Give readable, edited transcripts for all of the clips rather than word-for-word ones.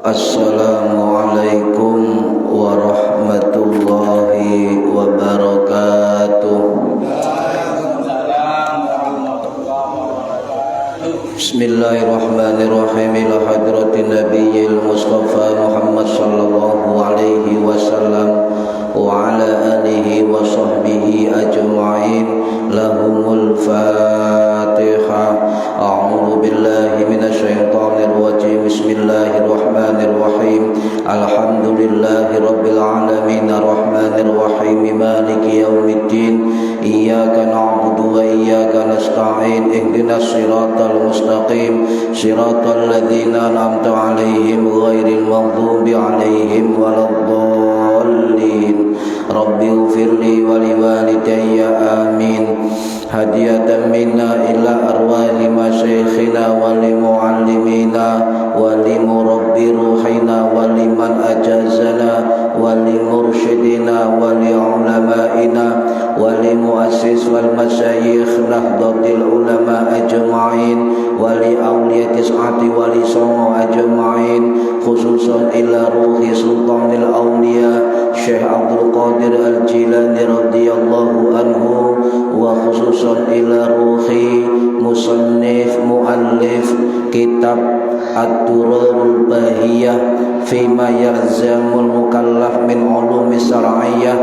Assalamualaikum warahmatullahi wabarakatuh. Bismillahirrahmanirrahim. Ila hadratin nabiyil mustafa Muhammad sallallahu alaihi wasallam wa ala alihi wa sahbihi ajma'in. Lahumul Fatihah. A'udzu billahi minasyaitonir rajim. Bismillahirrahmanirrahim. Alhamdulillahi rabbil alamin arrahmanir rahim maliki yaumiddin. Iyyaka na'budu wa iyyaka nasta'in. Ihdinas siratal mustaqim. Siratal ladzina an'amta 'alaihim ghairil maghdubi 'alaihim waladdallin. Rabbi ighfirli wa liwalidayya amin. Hadiyatan minna ila arwahi masyayikhina wa limuallimina wa limurabbi ruhina wa liman ajazana wa limursyidina wa liulamaina wa limuassis wal masyayikh nahdlatil ulama ajma'in wa li awliyati sa'ati wa li songo ajma'in, khususan ila ruhi sultanil awliya Syekh Abdul Qadir Al-Jilani radhiyallahu anhu, wa khususan ila ruhi musannif muallif kitab Ad-Durarul Bahiyah fima yalzamul mukallaf min ulumi syar'iyyah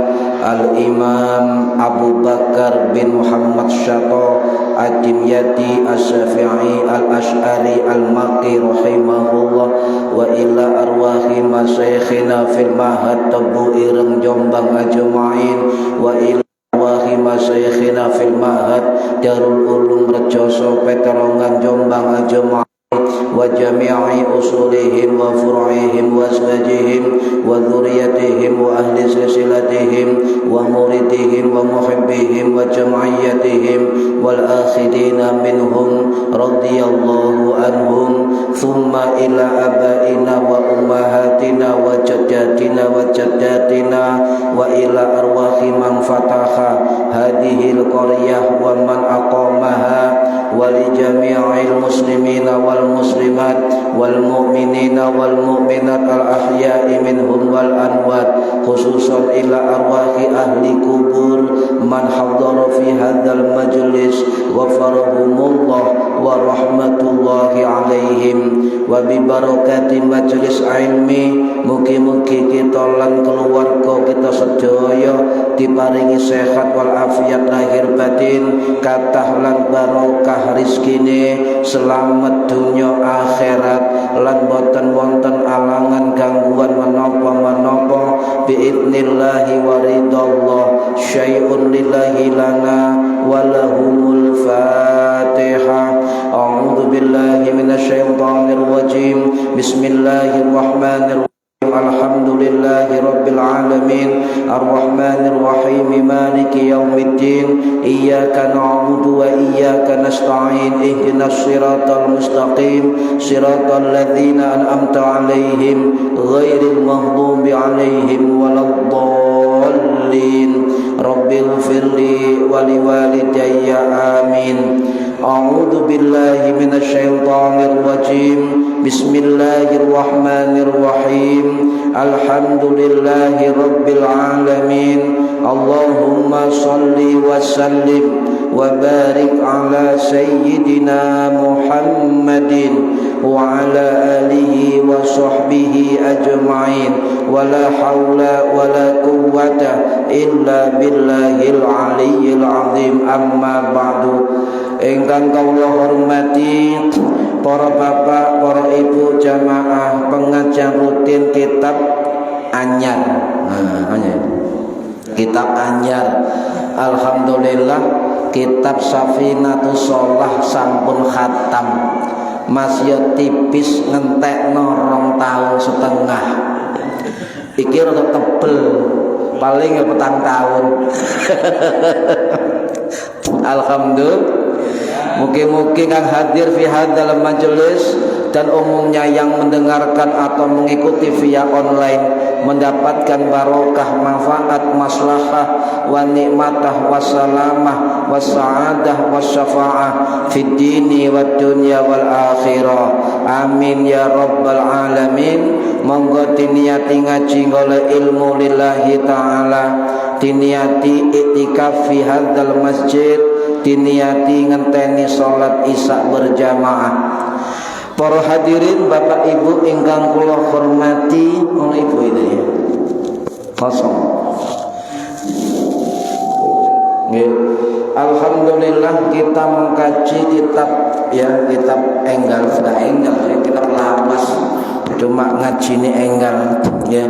Al-Imam Abu Bakar bin Muhammad Syato Ad-Dimyati As-Syafi'i Al-Ash'ari Al-Maqi rahimahullah, wa ila arwahi masyayikhina fil mahad Tabu Ireng Jombang ajma'in, wa ila arwahi masyayikhina fil mahad Darul Ulum Rejoso Peterongan Jombang ajma'in, wa jami'i usulihim wa furu'ihim wa azwajihim wa dhurriyyatihim wa ahli silsilatihim wa muridihim wa muhibbihim wa jam'iyyatihim wal akhidina minhum radhiyallahu anhum, thumma ila abaina wa ummahatina wa jaddatina wa jaddatina wa ila arwahi man fataha hadhil qaryah wa man aqamaha wa li jami'il muslimina wal muslimat wal mu'minina wal mu'minat al ahya'i minhum wal anwat, khususan ila arwahi ahli kubur man hadara fi hadzal majlis ghafarahumullah wa rahmatullahi alaihim, wa bi barakati majlis ilmi mugi-mugi kita lan keluarga kita sedaya diparingi sehat wal afiat lahir batin, kathah lan barokah rizkine, selamat dunya akhirat, lan boten wonten alangan gangguan menapa-menapa biidnillahi wa ridallah. Syai'un lillahi lana wa lahumul Fatihah. A'udzu billahi minasyaitonir rajim. Bismillahirrahmanirrahim. Alhamdulillahi rabbil alamin arrahmanir rahim maliki yaumiddin. Iyyaka na'budu wa iyyaka nasta'in. Ihdinas siratal mustaqim siratal ladzina an'amta 'alaihim ghairil maghdubi 'alaihim waladdallin. A'udzu billahi minasyaitonir rajim. Bismillahirrahmanirrahim. Alhamdulillahi rabbil alamin. Allahumma shalli wa sallim wa barik ala sayyidina Muhammadin wa ala alihi wa sahbihi ajma'in. Wa la hawla wa la quwwata illa billahil aliyyil azim. Amma ba'du. Ingkang kawula hormati para bapak, para ibu jamaah pengajian rutin kitab anyar. Kitab anyar. Alhamdulillah kitab Safinatus Shalah sampun khatam. Masih tipis ngentekno 2 tahun setengah. Iki rada tebel. Paling 4 tahun. Alhamdulillah. Mungkin-mungkin yang hadir fi hadzal majelis dan umumnya yang mendengarkan atau mengikuti via online mendapatkan barokah, manfaat, maslahah, wa nikmatah, wa salamah, wa sa'adah, wa syafa'ah fid dini wad dunya wal akhirah. Amin ya rabbal alamin. Monggo diniati ngaji oleh ilmu lillahi ta'ala, diniati iktikaf fi hadzal masjid, diniati ngenteni salat isya berjamaah. Para hadirin bapak ibu ingkang kula hormati, ono ibu itu ya. Kosong. Alhamdulillah kita mengkaji kitab enggal, sudah enggal ya, kitab lawas. Cuma ngaji ini enggal ya.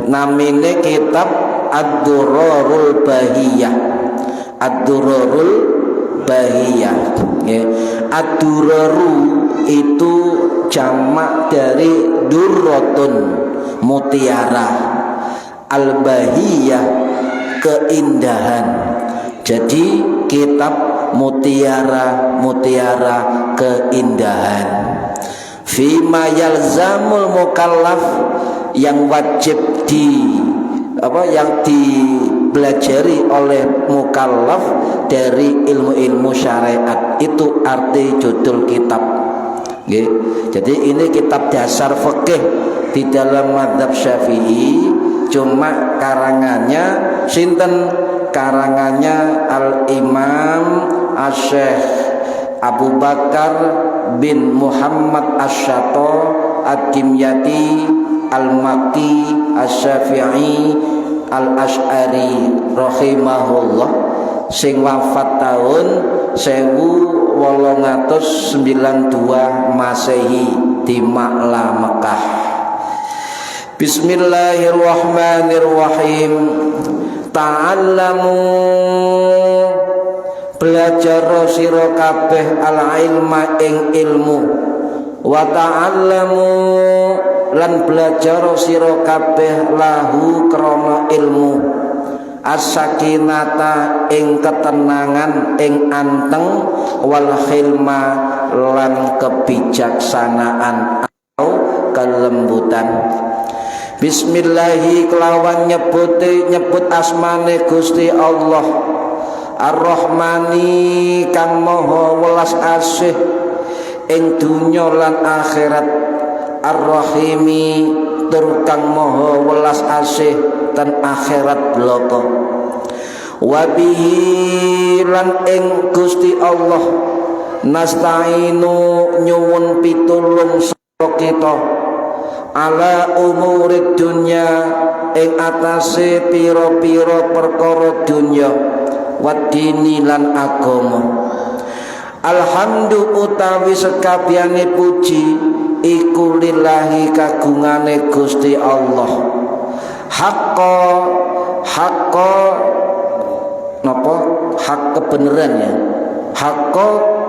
Namine kitab Ad-Durarul Bahiyah. Ad-Durarul Bahiyah ya. Ad-Duraru itu jamak dari durratun, mutiara. Al-Bahiyah keindahan. Jadi kitab mutiara keindahan. Fima yalzamul mukallaf, yang wajib yang dipelajari oleh mukallaf dari ilmu-ilmu syariat. Itu arti judul kitab. Jadi ini kitab dasar fikih di dalam mazhab Syafi'i. Cuma karangannya sinten? Karangannya Al-Imam Asy-Syaikh Abu Bakar bin Muhammad Asy-Syato Ad-Dimyati Al-Makki Asy-Syafi'i Al-Asy'ari rahimahullah, sing wafat tahun 1892 Masehi di Ma'la Mekah. Bismillahirrahmanirrahim. Ta'allamu, belajar sira kabeh al-ilma ing ilmu. Wa ta'allamu, lan belajar sira kabeh lahu krana ilmu. As-sakinata ing ketenangan, ing anteng, wal khilma lan kebijaksanaan atau kelembutan. Bismillahi, kelawan nyebut asmane Gusti Allah. Ar-Rahmani, kang maha welas asih ing dunya lan akhirat. Ar-Rahimi, tur kang maha welas asih ten akhirat bloko. Wabihi, lan ing Gusti Allah nasta'inu, nyuwun pitulung sira kita ala umurid dunya, ing atase pira-pira perkara dunya, wadini lan agama. Alhamdu utawi sekabehane puji iku lillahi kagungane Gusti Allah. Hakka napa? Hak kebenaran ya. Hakka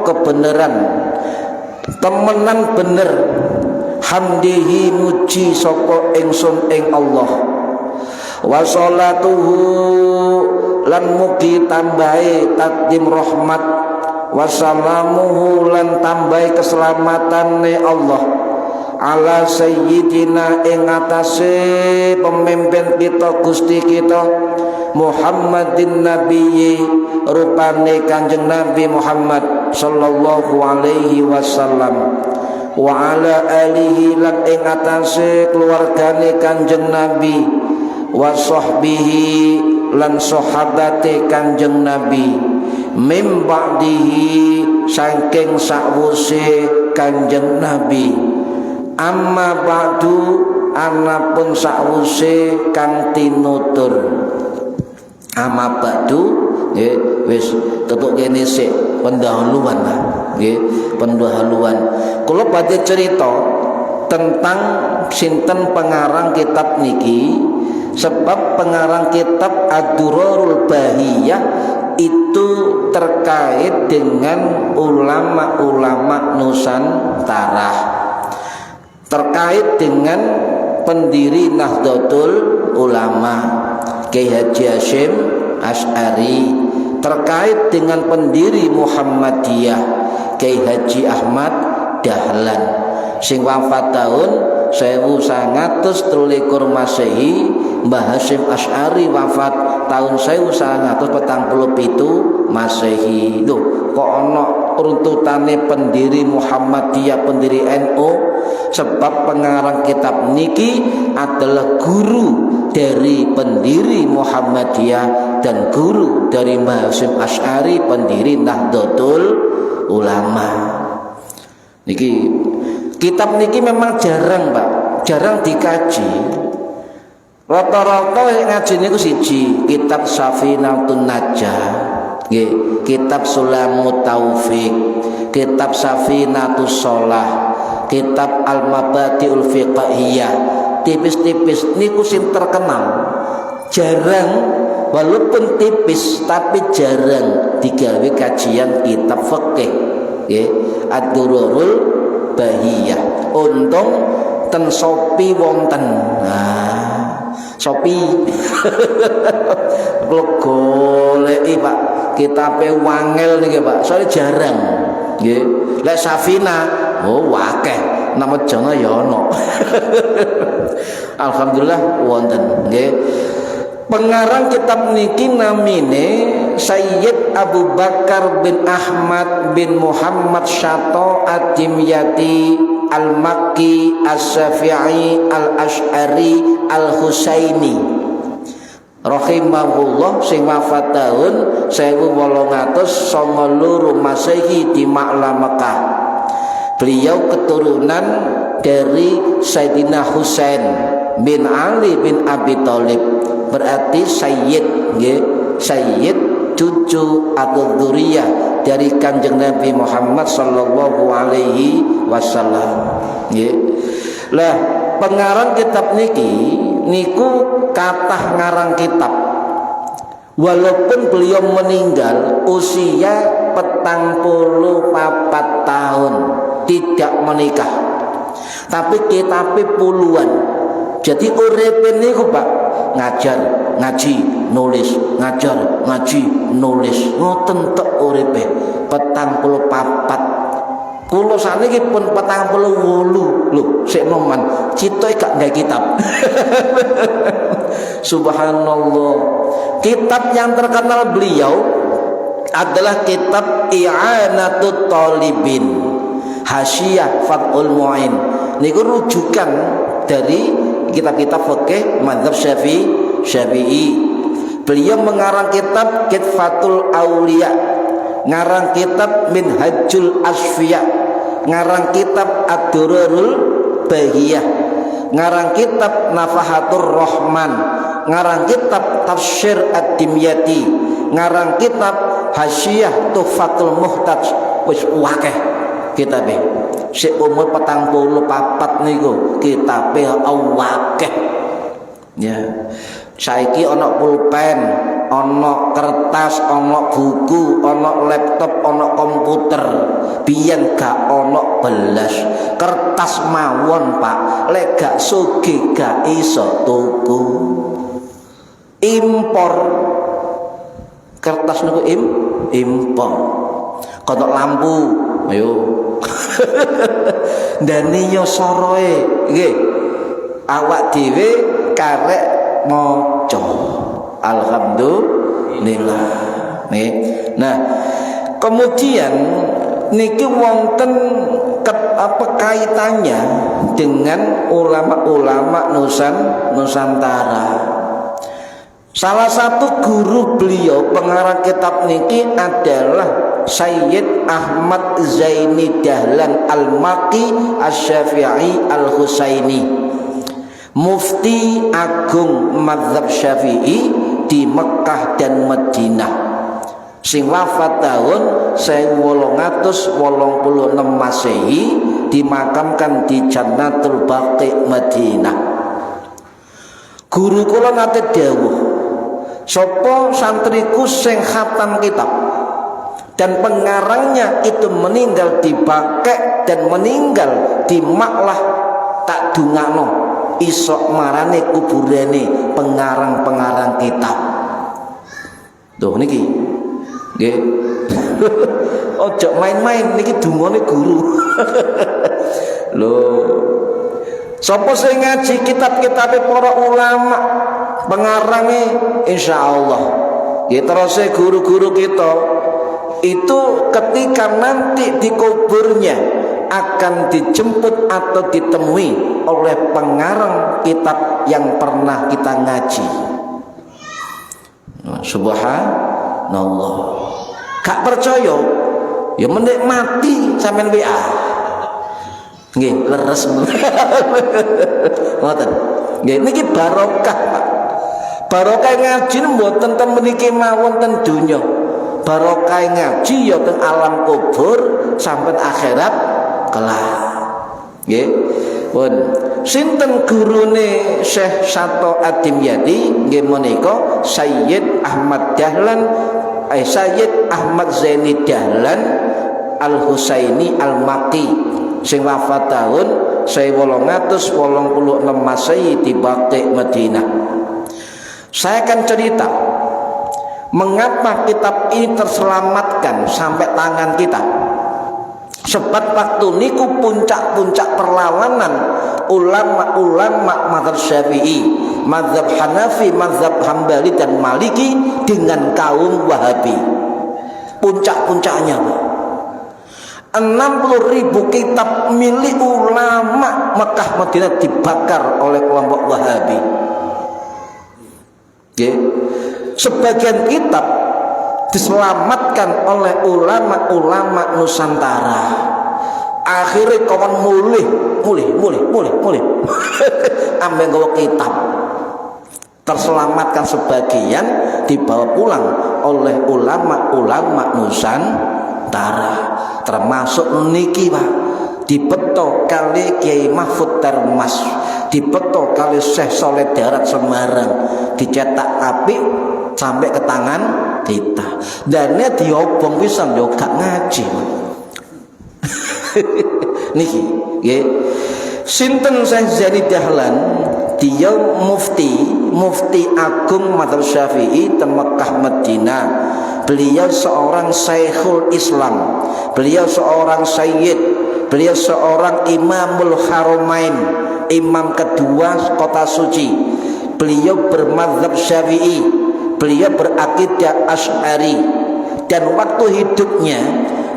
kebenaran. Temenan bener. Hamdihi, muji sapa ingsun ing Allah. Wa sholatuhu, lan mugi tambahi takdim rahmat. Wa salamuhu, lan tambahi keselamatane Allah ala sayyidina, ing atase pemimpin kita Gusti kita Muhammadin nabiyyi, rupane Kanjeng Nabi Muhammad Muhammad sallallahu alaihi wasallam wa ala alihi lan ing atase keluargane Kanjeng Nabi wa sahbihi lan sahabate Kanjeng Nabi mim ba'dihi saking sakwuse Kanjeng Nabi amma ba'du anapun sakwuse kang tinutur amma ba'du nggih wis tetuk kene sik pendahuluan lah nggih pendahuluan kula badhe cerita tentang sinten pengarang kitab niki sebab pengarang kitab Ad-Durarul Bahiyah itu terkait dengan ulama-ulama Nusantara, terkait dengan pendiri Nahdlatul Ulama Kiai Haji Hasyim Asy'ari, terkait dengan pendiri Muhammadiyah Kiai Haji Ahmad Dahlan sing wafat tahun 1923 Masehi. Mbah Hasyim Asy'ari wafat tahun 1947 Masehi. Loh, kok ana runtutane pendiri Muhammadiyah, pendiri NU? Sebab pengarang kitab niki adalah guru dari pendiri Muhammadiyah dan guru dari Mbah Hasyim Asy'ari, pendiri Nahdlatul Ulama. Niki kitab niki memang jarang, Pak, jarang dikaji. Rata-rata ngaji niku siji, kitab Safinatun Najah, nggih, kitab Sulamut Taufik, kitab Safinatus Shalah, kitab Al-Mabadi'ul Fiqhiyah. Tipis-tipis niku sing terkenal. Jarang, walaupun tipis tapi jarang digawe kajian kitab fikih, nggih, Ad-Durarul Bahiyah. Untung ten Shopee wonten. Nah, Shopee kula goleki Pak, kitabe wangel niki Pak, soalnya jarang nggih. Lek Safina oh akeh, nama jana ya ono. Alhamdulillah wonten nggih. Pengarang kitab niki namine Sayyid Abu Bakar bin Ahmad bin Muhammad Syato Ad-Dimyati Al-Makki As-Syafi'i Al-Asy'ari Al-Husaini rahimahullah sing wafat tahun 1892 Masehi di Ma'la Mekah. Beliau keturunan dari Sayyidina Husain bin Ali bin Abi Thalib, berarti Sayyid nggih, Sayyid cucu atau dzurriyyah dari Kanjeng Nabi Muhammad sallallahu alaihi wasallam nggih. Lah pengarang kitab niki niku kathah ngarang kitab. Walaupun beliau meninggal usia 44 tahun, tidak menikah, tapi kitabnya puluhan. Jadi uripe niku Pak ngajar, ngaji, nulis, ngajar, ngaji, nulis, ngoten tok uripe 44. Kulo saniki pun 48 lho, sik noman citoke gak nggae kitab. Subhanallah. Kitab yang terkenal beliau adalah kitab I'anatut Talibin, Hasyiyah Fathul Mu'in. Niku rujukan dari kitab-kitab fikih mazhab Syafi'i. Beliau mengarang kitab Kitfatul Auliya, ngarang kitab Minhajul Asfiya, ngarang kitab Ad-Durarul Bahiyah, ngarang kitab Nafahatur Rahman, ngarang kitab Tafsir Ad-Dimyati, ngarang kitab Hasyiyah Tuhfatul Muhtaj. Wis akeh kitabe. Sik umur 44 niku kitabe akeh. Ya. Saiki ana pulpen, ana kertas, ana buku, ana laptop, ana komputer. Biyen gak ana belas. Kertas mawon, Pak. Lek gak sugih gak iso tuku. Impor. Kertas niku impor. Kotok lampu, ayo. Dani yo soroe nggih. Awak dhewe karek maca. Alhamdulillah. Nih. Nah, Kemudian niki wonten apa kaitannya dengan ulama-ulama Nusantara. Salah satu guru beliau pengarang kitab niki adalah Sayyid Ahmad Zaini Dahlan Al-Maqi Asy-Syafi'i Al-Husaini, Mufti Agung Madzhab Syafi'i di Mekah dan Madinah, sing wafat tahun 1886 Masehi, dimakamkan di Jannatul Baqi Madinah. Guru kula nate dawuh, sapa santriku sing khatam kitab dan pengarangnya itu meninggal di Baqi dan meninggal di Maklah, tak dungakno isok marane kuburane pengarang-pengarang kitab. Tuh niki nggih. Ojo main-main niki dungane guru. Lho, sapa sing ngaji kitab-kitabe para ulama pengarange insyaallah nggih terus guru-guru kita itu ketika nanti di kuburnya akan dijemput atau ditemui oleh pengarang kitab yang pernah kita ngaji. Subhanallah. Gak percaya ya menikmati sampean WA. Nggih, leres. Ngoten. Nggih, niki barokah, Pak. Barokah ngaji mboten ten meniki mawon ten donya. Barokah ngaji ya ten alam kubur sampai akhirat kelak. Nggih. Pun sinten gurune Syekh Sato Ad-Dimyati nggih menika Sayyid Ahmad Dahlan Sayyid Ahmad Zaini Dahlan Al-Husaini Al-Maqi sing wafat tahun 1886 Masehi di Baqi Madinah. Saya akan cerita mengapa kitab ini terselamatkan sampai tangan kita. Sebab waktu niku puncak-puncak perlawanan ulama-ulama mazhab Syafi'i, mazhab Hanafi, mazhab Hambali dan Maliki dengan kaum Wahabi. Puncak-puncaknya, Pak. 60.000 kitab milik ulama Mekah Madinah dibakar oleh kelompok Wahabi. Okay. Sebagian kitab diselamatkan oleh ulama-ulama Nusantara. Akhirnya kawan mulih ambil gawa kitab, terselamatkan sebagian dibawa pulang oleh ulama-ulama Nusantara, termasuk niki Pak, dipeto kali Kiai Mahfud Termas, dipeto kali Syekh Soleh Darat Semarang, dicetak apik sampai ke tangan kita. Dan dia diobong pisan yo gak ngaji. Niki nggih. Sinten Syekh Zaini Dahlan, dia mufti agung mazhab Syafi'i di Mekah Madinah. Beliau seorang Syekhul Islam, beliau seorang sayyid, beliau seorang Imamul Haramain, imam kedua kota suci. Beliau bermazhab Syafi'i, beliau berakidah Asy'ari, dan waktu hidupnya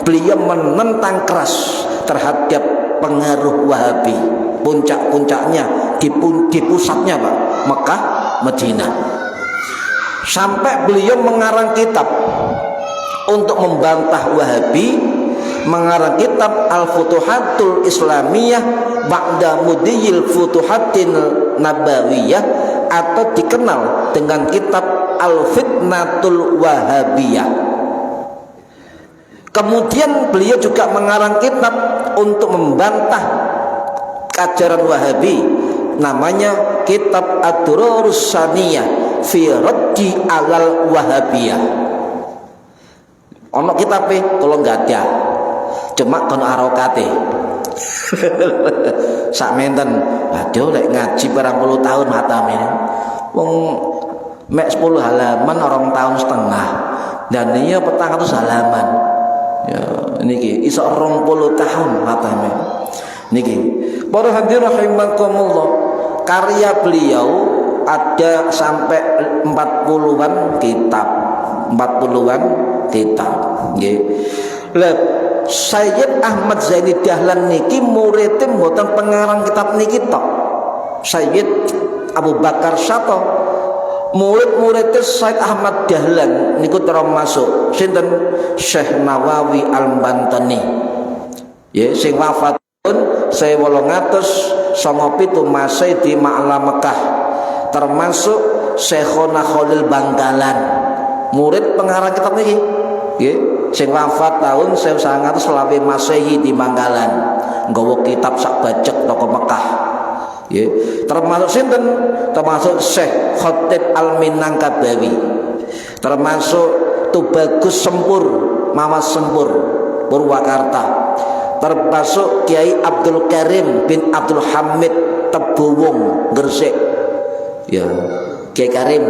beliau menentang keras terhadap pengaruh Wahabi. Puncak-puncaknya di pusatnya Pak, Mekah Madinah. Sampai beliau mengarang kitab untuk membantah Wahabi, mengarang kitab Al-Futuhatul Islamiyah Ba'da Mudiyil Futuhatin Nabawiyah, atau dikenal dengan kitab Al-Fitnatul Wahabiyah. Kemudian beliau juga mengarang kitab untuk membantah ajaran Wahabi, namanya kitab Ad-Durarus Saniyah fi Raddi alal Wahabiyah. Ono kitabe kalau enggak ada, cuma kon arokate. Sak menten, aduh lek ngaji barang 10 tahun matame. Wong mek 10 halaman orang tahun setengah. Dan iya 400 halaman. Ya niki iso 20 tahun matame. Niki para hadirin rahimakumullah, karya beliau ada sampai 40-an kitab, 40-an kitab nggih. Lah Sayyid Ahmad Zaini Dahlan niki muridé mboten pengarang kitab niki tok. Sayyid Abu Bakar Sato murid-muridé Sayyid Ahmad Dahlan niku termasuk sinten Syekh Nawawi Al-Bantani. Ya sing wafat tahun 1897 Masehi di Ma'la Mekah. Termasuk Syekhona Khalil Bangkalan, murid pengarang kitab niki. Nggih, sing wafat tahun 1920 Masehi di Bangkalan. Nggawa kitab sak bajek toko Mekah. Nggih, termasuk sinten? Termasuk Syekh Khatib Al-Minangkabawi. Termasuk Tubagus Sempur, Mamas Sempur, Purwakarta. Termasuk Kiai Abdul Karim bin Abdul Hamid Tebowong Gresik. Ya, Kiai Karim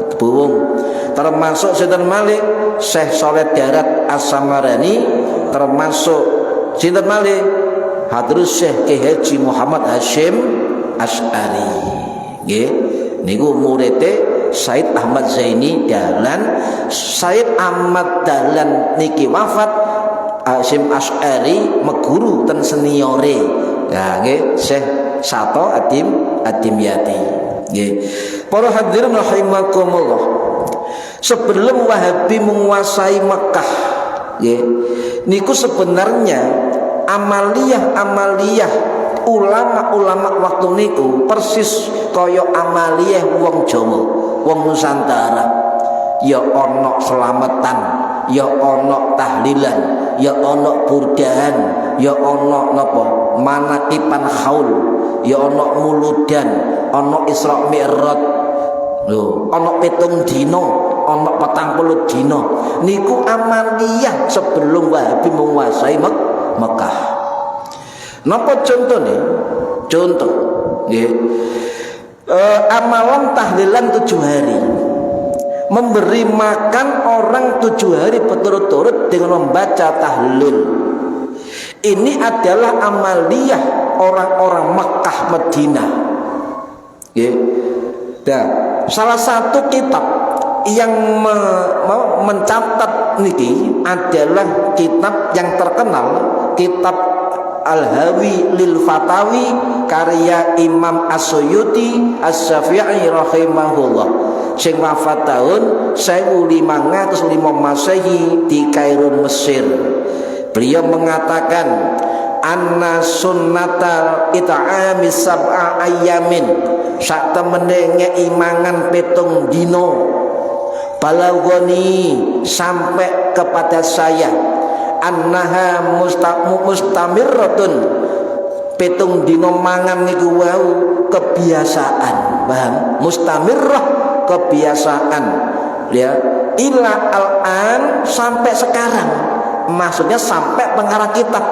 Tebowong. Termasuk sinten malih Syekh Saleh Darat As-Samarani. Termasuk sinten malih Hadrus Syekh Ki Haji Muhammad Hashim Asy'ari. Nggih, niku muridé Sayyid Ahmad Zaini Dahlan. Sayyid Ahmad Dahlan niki wafat Hashim Asy'ari meguru ten seniore. Nah, nggih Syekh Sato Adimyati. Nggih. Para hadirin rahimakumullah. Sebelum Wahabi menguasai Mekah, nggih, niku sebenarnya amaliyah ulama-ulama waktu niku persis kaya amaliyah wong Jawa, wong Nusantara. Ya ana selamatan, ya ana tahlilan, ya ana burdahan, ya ana napa manaqiban haul, ya ana muludan, ana Isra Mi'raj. Lho, ana 7 dina, ana 40 dina. Niku amaliyah sebelum Wahabi menguasai Mekah. Napa contone? Contoh, nggih. Amalan tahlilan 7 hari. Memberi makan orang 7 hari berturut-turut dengan membaca tahlil. Ini adalah amaliyah orang-orang Mekah Madinah. Nggih. Nah, salah satu kitab yang mencatat niki adalah kitab yang terkenal, kitab Al-Hawi lil Fatawi karya Imam As-Suyuti As-Syafi'i rahimahullah, sing wafat tahun 1505 Masehi di Kairo Mesir. Beliau mengatakan anna sunnatal it'ami sab'a ayyamin, sak temene ngeimangan 7 dino balagoni sampai kepada saya annaha mustamirratun, 7 dino mangan niku wau kebiasaan, paham? Mustamirrah kebiasaan ya, ila al-an sampai sekarang, maksudnya sampai pengarang kitab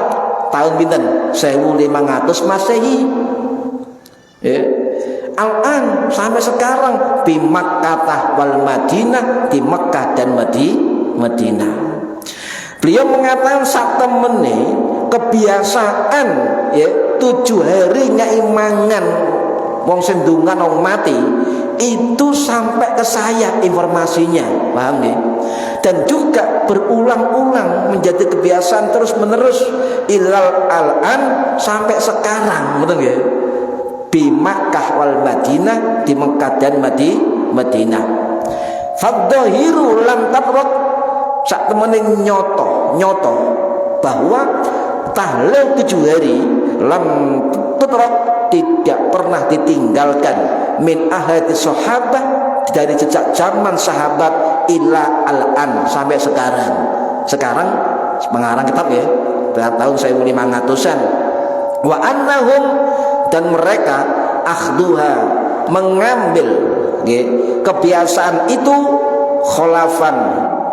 tahun pinten 1500 Masehi ya. Al-an sampai sekarang di Makkah wal Madinah, di Mekah dan Madinah. Beliau mengatakan sak temene kebiasaan ya 7 hari ngeimangan wong sing ndonga wong mati itu sampai ke saya informasinya, paham nggih? Dan juga berulang-ulang menjadi kebiasaan terus menerus ilal al-an sampai sekarang, betul nggih? Di Makkah wal Madinah, di Mekah dan Madinah. Fadhahiru lam tatruk, sak temene nyoto bahwa tahlil 7 hari lam tatruk tidak pernah ditinggalkan min ahadi sahabat, dari sejak zaman sahabat ila al-an sampai sekarang. Sekarang pengarang kitab ya, pada tahun 1500-an. Wa annahum, dan mereka akhduha mengambil kebiasaan itu kholafan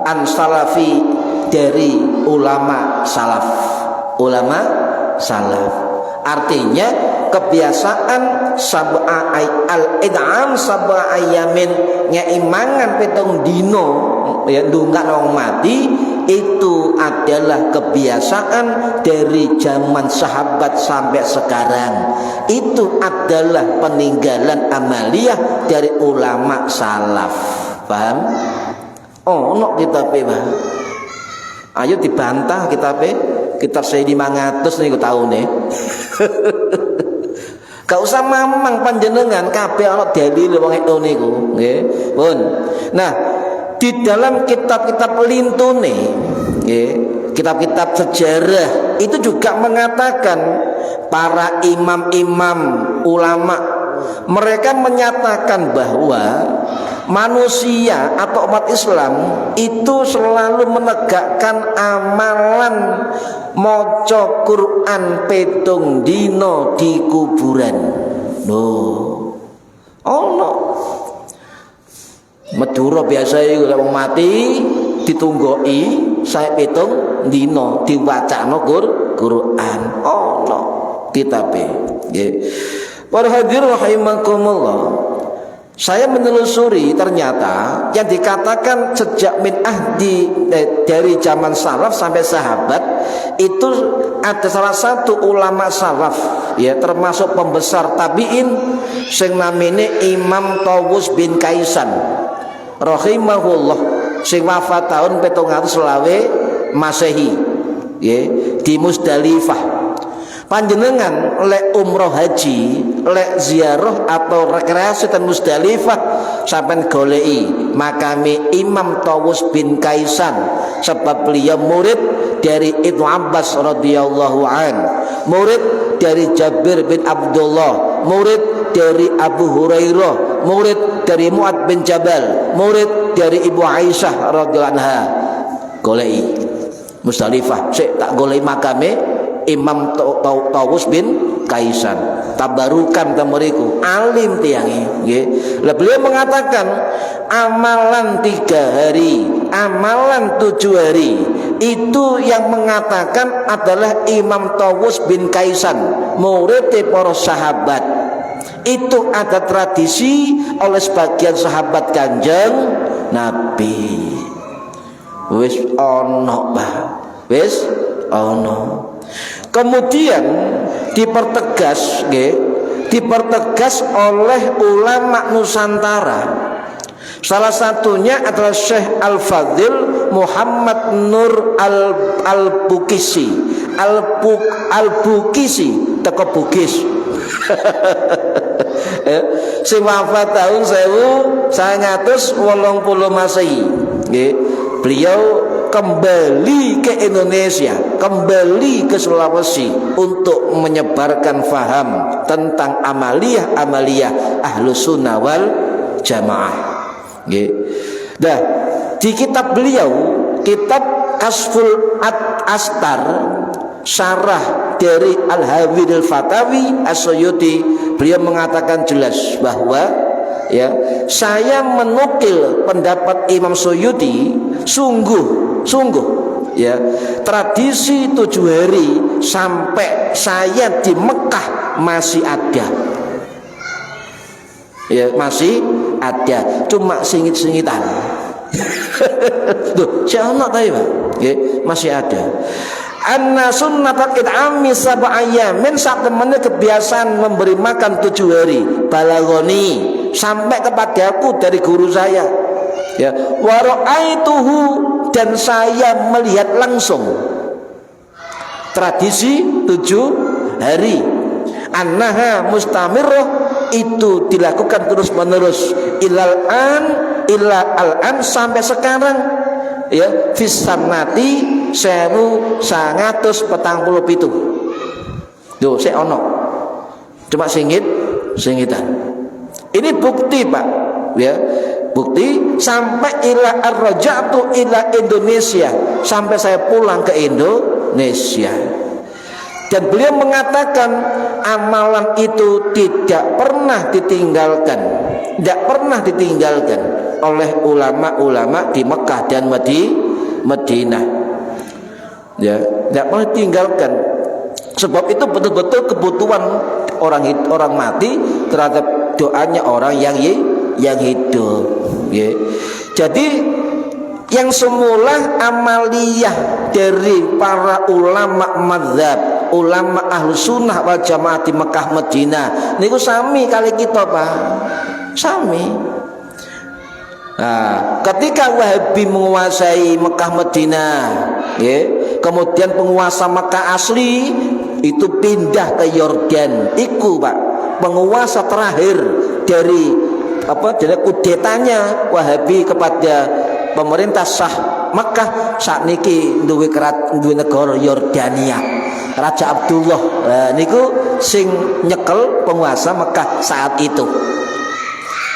an salafi, dari ulama salaf. Artinya kebiasaan sab'a al-id'am sab'a ayamin, ngeimangan 7 dino ya ndonga wong mati, itu adalah kebiasaan dari zaman sahabat sampai sekarang. Itu adalah peninggalan amaliyah dari ulama salaf. Paham? Oh, ono kitab Ayo dibantah kitab saya 500 niku taune. Gak usah mamang panjenengan kabeh ana dalil wong itu niku, nggih. Pun. Nah, di dalam kitab-kitab lintune, nggih, kitab-kitab sejarah itu juga mengatakan para imam-imam ulama mereka menyatakan bahwa manusia atau umat Islam itu selalu menegakkan amalan maca Quran petung dino di kuburan. Ono Madura biasa iku wong mati ditunggoki saya petung dino diwacana Quran. Ono kitabe. Nggih. Para hadirin rahimakumullah. Saya menelusuri ternyata yang dikatakan sejak min ahdi dari zaman salaf sampai sahabat itu ada salah satu ulama salaf ya termasuk pembesar tabi'in sing namine Imam Tawus bin Kaisan rahimahullah sing wafat tahun 720 Masehi ya di Musdalifah. Panjenengan lek umroh haji, lek ziarah atau rekreasi ten Musdalifah sampean goleki makame Imam Tawus bin Kaisan sebab beliau murid dari Ibnu Abbas radhiyallahu an, murid dari Jabir bin Abdullah, murid dari Abu Hurairah, murid dari Mu'ad bin Jabal, murid dari Ibu Aisyah radhiyallahu anha. Goleki Musdalifah, sik tak goleki makame Imam Tawus bin Kaisan tabarukan temeriku alim tiangi nggih. Lah beliau mengatakan amalan 3 hari, amalan 7 hari itu yang mengatakan adalah Imam Tawus bin Kaisan, murid para sahabat. Itu ada tradisi oleh sebagian sahabat Kanjeng Nabi. Wis ono, Pak. Wis ono. Kemudian dipertegas oleh ulama Nusantara. Salah satunya adalah Syekh Al-Fadhil Muhammad Nur Al-Bukisi Al-Bukisi teko Bugis. Sing wafat tahun 1980 Masehi. Beliau kembali ke Indonesia, kembali ke Sulawesi untuk menyebarkan faham tentang amaliyah Ahlus Sunnah wal Jamaah. Nah, di kitab beliau, kitab Kasful Astar, syarah dari Al-Hawid Al-Fatawi As-Suyuti, beliau mengatakan jelas bahwa ya, saya menukil pendapat Imam Suyuti sungguh ya, tradisi 7 hari sampai saya di Mekah masih ada. Ya, masih ada, cuma singit-singitan. Tuh, siapa tahu Pak? Ya, masih ada. Anna sunnatat it'ami sab'ayyamin, saat temannya kebiasaan memberi makan 7 hari. Balagoni, sampai kepadaku dari guru saya. Ya, wa ra'aituhu, dan saya melihat langsung tradisi 7 hari. Annaha mustamirrah, itu dilakukan terus menerus ilal an sampai sekarang ya, fisanati 1947. Duh, saya ono cuma singitan. Ini bukti Pak ya, bukti sampai ila ar-raja'tu ila Indonesia, sampai saya pulang ke Indonesia. Dan beliau mengatakan amalan itu tidak pernah ditinggalkan oleh ulama-ulama di Mekah dan Madinah. Ya, tidak pernah ditinggalkan. Sebab itu betul-betul kebutuhan orang mati terhadap doanya orang yang hidup. Ya. Jadi yang semula amaliyah dari para ulama mazhab, ulama Ahlus Sunnah wal Jamaah di Mekah Madinah niku sami kali kita Pak, sami. Nah, ketika Wahabi menguasai Mekah Madinah, ya. Kemudian penguasa Mekah asli itu pindah ke Yordan. Iku Pak, penguasa terakhir dari dari kudetanya Wahabi kepada pemerintah sah Mekah sakniki duwe negara Yordania. Raja Abdullah niku sing nyekel penguasa Mekah saat itu.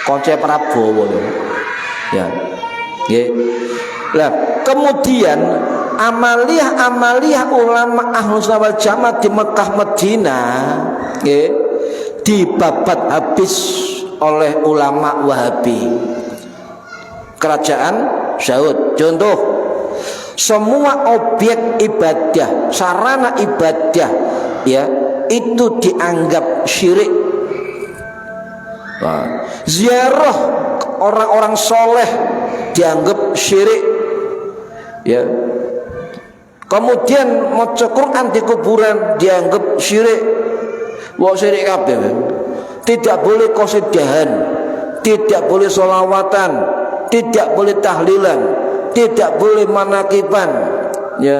Konce Prabowo ya. Nggih. Lah, kemudian amaliyah ulama Ahlus Sunnah wal Jamaah di Mekah Madinah nggih dibabat habis oleh ulama Wahabi. Kerajaan Saud. Contoh, semua objek ibadah, sarana ibadah ya, itu dianggap syirik. Nah, ziarah orang-orang soleh dianggap syirik ya. Kemudian maca Quran di kuburan dianggap syirik. Wah, syirik kabeh. Tidak boleh qasidahan, tidak boleh sholawatan, tidak boleh tahlilan, tidak boleh manakiban ya.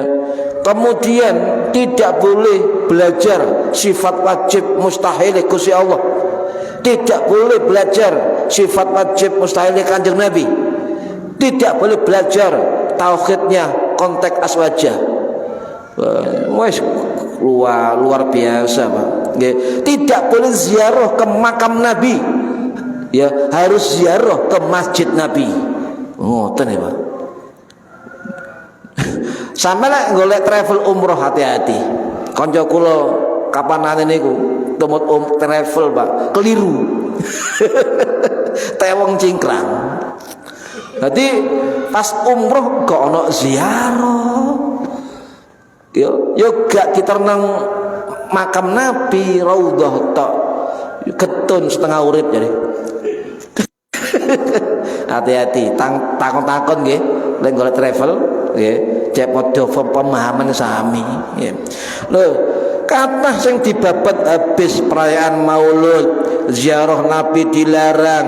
Kemudian tidak boleh belajar sifat wajib mustahil Gusti Allah. Tidak boleh belajar sifat wajib mustahil Kanjeng Nabi. Tidak boleh belajar tauhidnya konteks aswajah. Wes luar biasa Pak. Tidak boleh ziarah ke makam Nabi. Ya, harus ziarah ke masjid Nabi. Ngoten ya Pak. Sampeyan golek travel umroh hati-hati. Kanca kula kapanane niku tumut travel Pak, keliru. Tewong cingkrang. Jadi pas umroh gak ono ziarah. Yo gak diternang makam Nabi raudhah tok. Getun setengah urip jadi. Hati-hati, takon-takon nggih, lek golek travel nggih, cek padha pemahaman sami nggih. Lho, kathah sing dibabat habis perayaan Maulud, ziarah Nabi dilarang,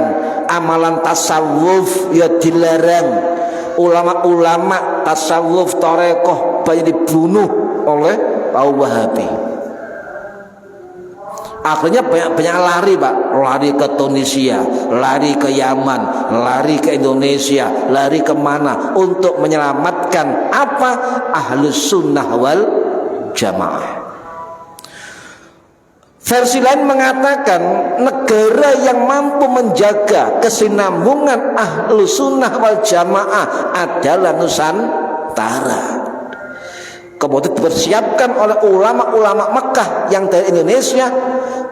amalan tasawuf ya dilarang. Ulama-ulama tasawuf tarekoh banyak dibunuh oleh kaum Wahabi. Akhirnya banyak lari Pak, lari ke Tunisia, lari ke Yaman, lari ke Indonesia, lari kemana untuk menyelamatkan apa? Ahlus Sunnah wal Jamaah. Versi lain mengatakan negara yang mampu menjaga kesinambungan Ahlus Sunnah wal Jamaah adalah Nusantara. Kemudian dipersiapkan oleh ulama-ulama Mekah yang dari Indonesia,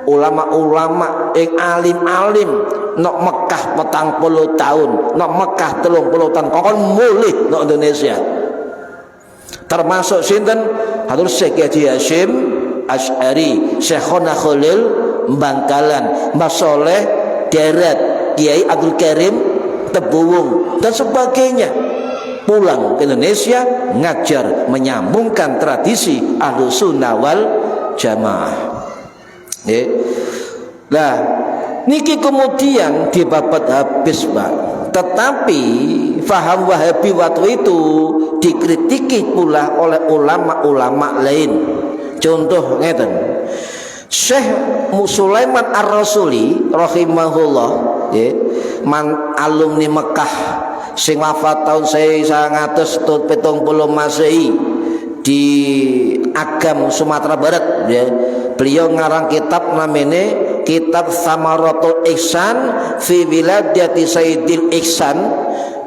ulama-ulama yang alim-alim nok Mekah 40 tahun, nok Mekah 30 tahun, kon mulih nok Indonesia. Termasuk sinten? Hatur Syekh Haji Hasyim Asy'ari, Syekhona Khalil Bangkalan, Mbah Soleh Darat, Kiai Abdul Karim Tebuwung dan sebagainya. Pulang ke Indonesia ngajar menyambungkan tradisi Ahlus Sunnah wal Jamaah. Nah, niki kemudian dibabat habis Pak. Tetapi faham Wahabi waktu itu dikritiki pula oleh ulama-ulama lain. Contoh ngeten. Syekh Sulaiman Ar-Rasuli rahimahullah, man alumni Mekah sing wafat tahun 1970 Masehi di Agam Sumatera Barat ya. Beliau ngarang kitab namanya Kitab Samaratul Ihsan fi Wiladati Sayyidil Ihsan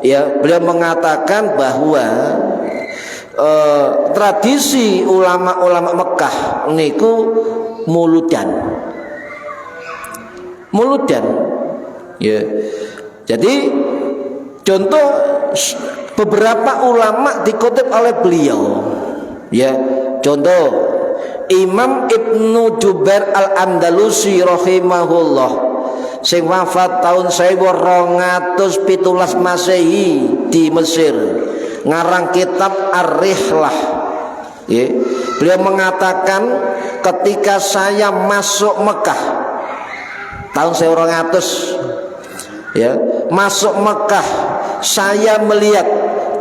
ya. Beliau mengatakan bahwa tradisi ulama-ulama Mekah niku muludan ya. Jadi contoh beberapa ulama dikutip oleh beliau ya. Contoh Imam Ibnu Jubair Al-Andalusi rahimahullah sing wafat tahun 1217 Masehi di Mesir, ngarang kitab Ar-Rihlah ya. Beliau mengatakan ketika saya masuk Mekah tahun 1200 ya, masuk Mekah saya melihat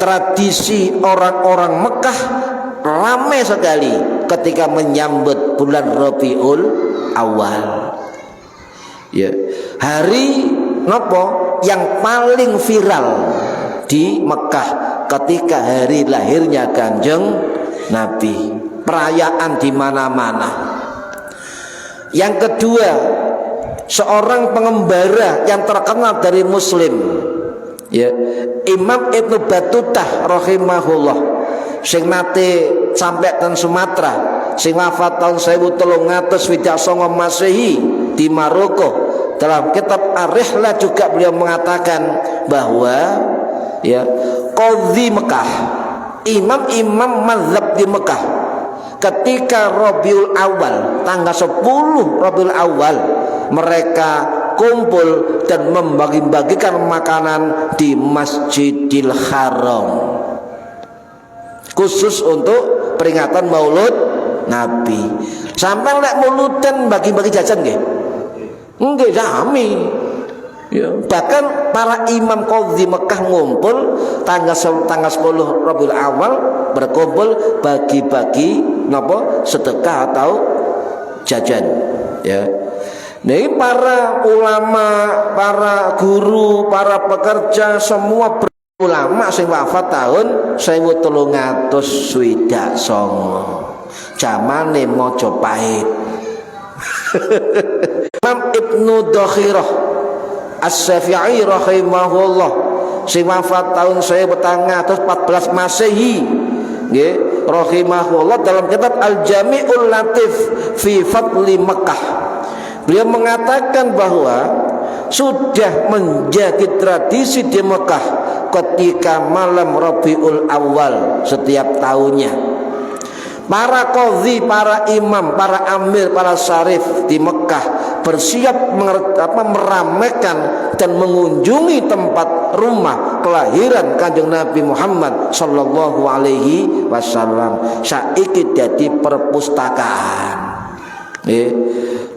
tradisi orang-orang Mekah ramai sekali ketika menyambut bulan Rabiul Awal. Ya, hari nopo yang paling viral di Mekah ketika hari lahirnya Kanjeng Nabi, perayaan di mana-mana. Yang kedua, seorang pengembara yang terkenal dari Muslim, ya, Imam Ibnu Battutah rahimahullah, sing nate sampai ke Sumatera, sing wafat tahun 1329 Masehi di Maroko. Dalam kitab Ar-Rihlah juga beliau mengatakan bahwa, ya, qadhi Mekah, imam-imam mazhab di Mekah, ketika Rabiul Awal, tanggal 10 Rabiul Awal, mereka kumpul dan membagi-bagikan makanan di Masjidil Haram, khusus untuk peringatan Maulud Nabi. Sampai lek mauludan bagi-bagi jajan nggih? Nggih sami. Ya, bahkan para imam qadhi Mekah ngumpul tanggal 10 Rabiul Awal, berkumpul bagi-bagi napa sedekah atau jajan, ya. Nih para ulama, para guru, para pekerja semua ulama sing wafat tahun 1329 zamane Mojopahit. Imam Ibnu Dakhirah As-Syafi'i rahimahullah sing wafat tahun 1414 Masehi, nggih, rahimahullah, dalam kitab Al-Jami'ul Latif fi Fadli Mekah, beliau mengatakan bahwa sudah menjadi tradisi di Mekah ketika malam Rabiul Awal setiap tahunnya, para qadhi, para imam, para amir, para syarif di Mekah bersiap meramaikan dan mengunjungi tempat rumah kelahiran Kanjeng Nabi Muhammad sallallahu alaihi wasallam. Saiki dadi perpustakaan.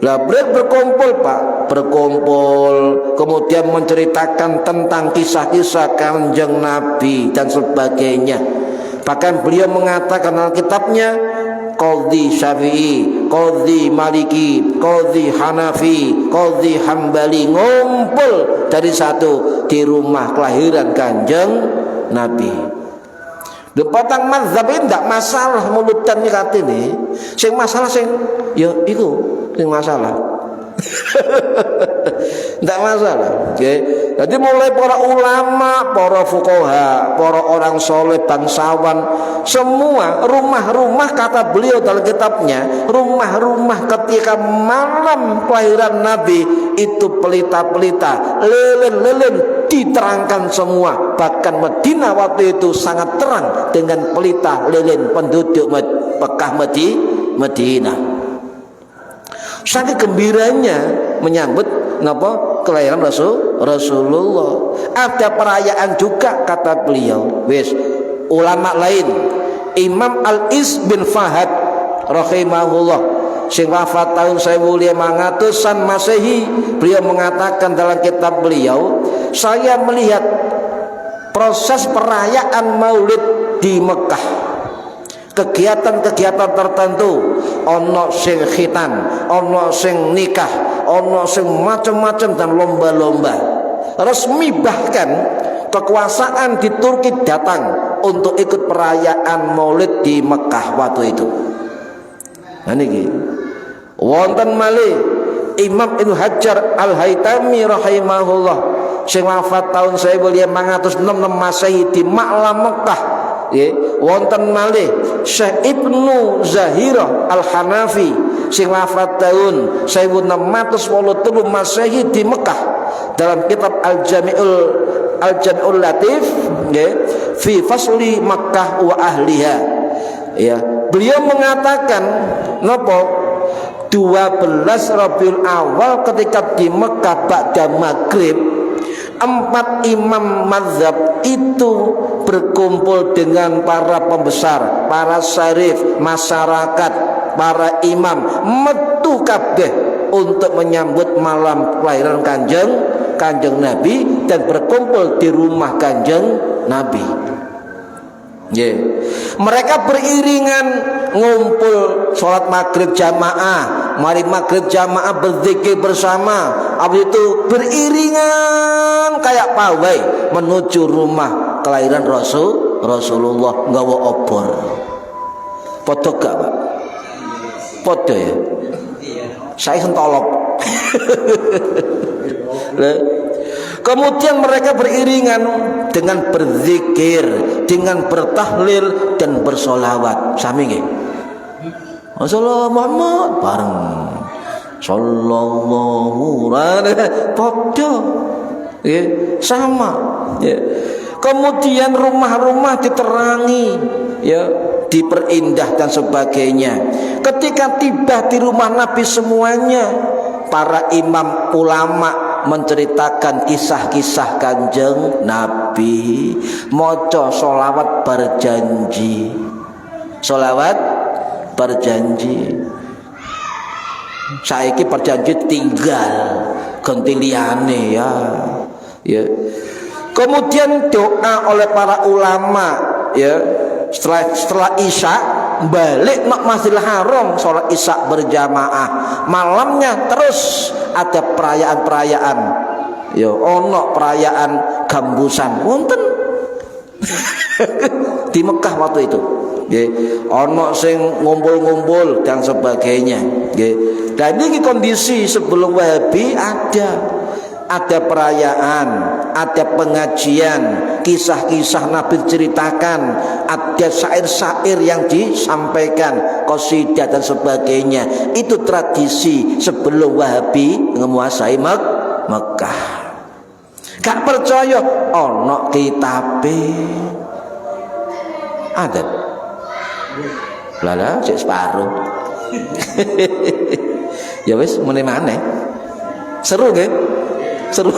Lah berkumpul Pak, berkumpul kemudian menceritakan tentang kisah-kisah Kanjeng Nabi dan sebagainya. Bahkan beliau mengatakan dalam kitabnya, qadhi Syafi'i, qadhi Maliki, qadhi Hanafi, qadhi Hambali ngumpul dari satu di rumah kelahiran Kanjeng Nabi. Depatang mazhab ini tidak masalah mulutan ini, sing masalah sing ya itu sing masalah. Tidak masalah. Okay. Jadi mulai para ulama, para fuqaha, para orang soleh, bangsawan, semua rumah-rumah, kata beliau dalam kitabnya, rumah-rumah ketika malam kelahiran Nabi itu pelita-pelita, lilin-lilin diterangkan semua. Bahkan Madinah waktu itu sangat terang dengan pelita lilin penduduk Mekah Madinah. Sangat gembiranya menyambut napa kelahiran Rasulullah. Ada perayaan juga kata beliau. Wis ulama lain, Imam Al-Is bin Fahad rahimahullah sing wafat tahun 1500-an Masehi, beliau mengatakan dalam kitab beliau, saya melihat proses perayaan Maulid di Mekah, kegiatan-kegiatan tertentu, ono sing khitan, ono sing nikah, ono sing macam-macam dan lomba-lomba resmi. Bahkan kekuasaan di Turki datang untuk ikut perayaan Maulid di Mekah waktu itu. Nah niki wonten malih Imam Ibnu Hajar Al-Haytami rahimahullah sing wafat tahun 1506 Masehi di Ma'la Mekah. Wonten malih Syekh Ibnu Zahirah Al-Hanafi sing wafat tahun 1683 Masehi di Mekah, dalam kitab Al-Jami'ul Latif fi Fasli Makkah wa Ahliha, ya, beliau mengatakan napa 12 Rabiul Awal ketika di Mekah ba'da maghrib, 4 imam mazhab itu berkumpul dengan para pembesar, para syarif, masyarakat, para imam, metu kabeh untuk menyambut malam kelahiran Kanjeng Nabi dan berkumpul di rumah Kanjeng Nabi. Mereka beriringan ngumpul sholat maghrib jamaah, mari maghrib jamaah berzikir bersama, habis itu beriringan kayak pawai menuju rumah kelahiran Rasulullah nggawa obor. Podo gak Pak? Podo ya? Saya sentolok. Kemudian mereka beriringan dengan berzikir, dengan bertahlil dan bersolawat. Sami nggih. Sallallahu Muhammad bareng. Sallallahu alaihi padha. Nggih, sama. Ya. Kemudian rumah-rumah diterangi, ya, diperindah dan sebagainya. Ketika tiba di rumah Nabi semuanya, para imam ulama menceritakan kisah-kisah Kanjeng Nabi, maca sholawat berjanji, sholawat berjanji. Saiki berjanji tinggal ganti liyane ya. Kemudian doa oleh para ulama, ya, setelah isya balik nak Masjidil Haram sholat isya berjamaah. Malamnya terus ada perayaan-perayaan, ya, ono perayaan gambusan wonten di Mekah waktu itu, ya, ono sing ngumpul-ngumpul dan sebagainya, ya. Dan ini kondisi sebelum Wahabi ada perayaan, ada pengajian, kisah-kisah Nabi diceritakan, ada syair-syair yang disampaikan, qasidah dan sebagainya. Itu tradisi sebelum Wahabi menguasai Mekah. Gak percaya ono kitabe ada lala cek separuh. Ya wis mene maneh seru nggih, seru.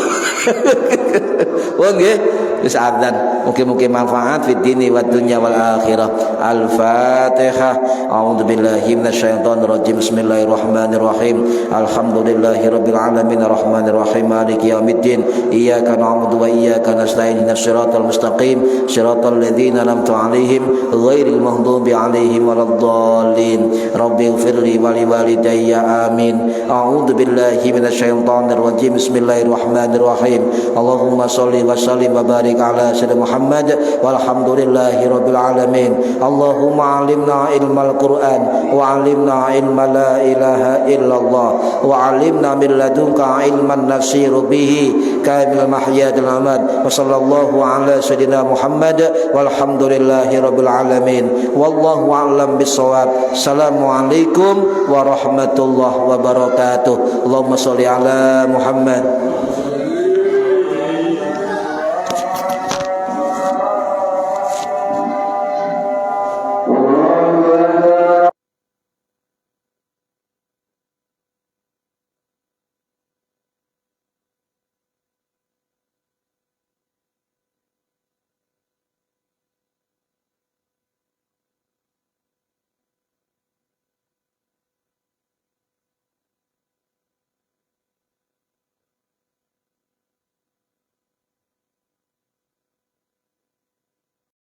Wong nggih wis adzan, mugi-mugi manfaat fid dini wad dunya wal akhirah. Al-Fatihah. A'udzubillahi minasyaitonir rajim. Bismillahirrahmanirrahim. Alhamdulillahirabbil alamin arrahmanir rahim maliki yaumiddin. Iyyaka na'budu wa iyyaka nasta'in. Ihdinas siratal mustaqim, siratal ladzina an'amta 'alaihim ghairil maghdubi 'alaihim waladdallin. Rabbighfirli wa liwalidayya amin. A'udzubillahi minasyaitonir rajim. Bismillahirrahmanirrahim. Allahumma shalli wa sallim wa barik ala sayyidina Muhammad walhamdulillahi rabbil alamin. Allahumma 'allimna ilmal Qur'an wa 'allimna ilma la ilaha illallah wa 'allimna min ladunka ilman nasiru bihi kamil mahyadil amad. Wa sallallahu ala sayyidina Muhammad walhamdulillahi rabbil alamin. Wallahu a'lam bissawab. Assalamualaikum warahmatullahi wabarakatuh. Allahumma shalli ala Muhammad.